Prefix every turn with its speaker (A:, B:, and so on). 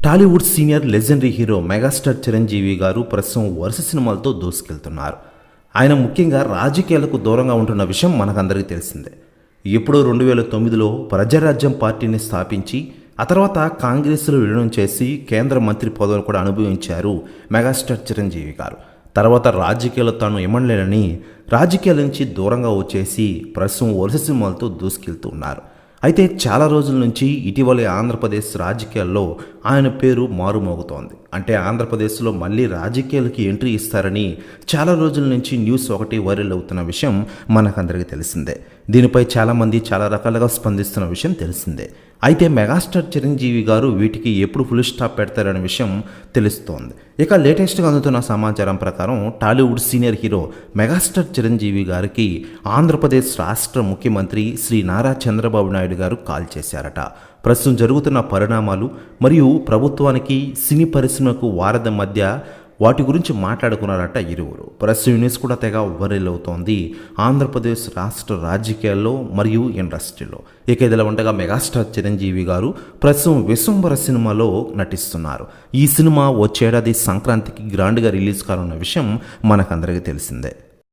A: Tollywood senior legendary hero megastar Chiranjeevi గారు ప్రస్తుతం వరుస సినిమాలతో దూసుకెళ్తున్నారు. ఆయన ముఖ్యంగా రాజకీయాలకు దూరంగా ఉంటున్న విషయం మనకందరికీ తెలిసిందే. ఇప్పుడు 2009లో ప్రజారాజ్యం పార్టీని స్థాపించి ఆ తర్వాత కాంగ్రెస్లో విలీనం చేసి కేంద్ర మంత్రి పదవిని కూడా అనుభవించారు మెగాస్టార్ చిరంజీవి గారు. తర్వాత రాజకీయాలు తాను ఇమ్మడలేనని రాజకీయాల నుంచి దూరంగా వచ్చేసి ప్రస్తుతం వరుస సినిమాలతో దూసుకెళ్తూ ఉన్నారు. అయితే చాలా రోజుల నుంచి ఇటీవలే ఆంధ్రప్రదేశ్ రాజకీయాల్లో ఆయన పేరు మారుమోగుతోంది. అంటే ఆంధ్రప్రదేశ్లో మళ్ళీ రాజకీయాలకి ఎంట్రీ ఇస్తారని చాలా రోజుల నుంచి న్యూస్ ఒకటి వైరల్ అవుతున్న విషయం మనకందరికీ తెలిసిందే. దీనిపై చాలామంది చాలా రకాలుగా స్పందిస్తున్న విషయం తెలిసిందే. అయితే మెగాస్టార్ చిరంజీవి గారు వీటికి ఎప్పుడు ఫుల్ స్టాప్ పెడతారనే విషయం తెలుస్తోంది. ఇక లేటెస్ట్గా అందుతున్న సమాచారం ప్రకారం Tollywood senior hero megastar Chiranjeevi గారికి ఆంధ్రప్రదేశ్ రాష్ట్ర ముఖ్యమంత్రి శ్రీ నారా చంద్రబాబు నాయుడు గారు కాల్ చేశారట. ప్రస్తుతం జరుగుతున్న పరిణామాలు మరియు ప్రభుత్వానికి సినీ పరిశ్రమకు వారధి మధ్య వాటి గురించి మాట్లాడుకున్నారట ఇరువురు. ప్రస్తుతం న్యూస్ కూడా తెగ వైరల్ అవుతోంది ఆంధ్రప్రదేశ్ రాష్ట్ర రాజకీయాల్లో మరియు ఇండస్ట్రీలో. ఇక ఇదిలా ఉండగా మెగాస్టార్ చిరంజీవి గారు ప్రస్తుతం విశ్వంబర సినిమాలో నటిస్తున్నారు. ఈ సినిమా వచ్చేడాది సంక్రాంతికి గ్రాండ్గా రిలీజ్ కానున్న విషయం మనకందరికీ తెలిసిందే.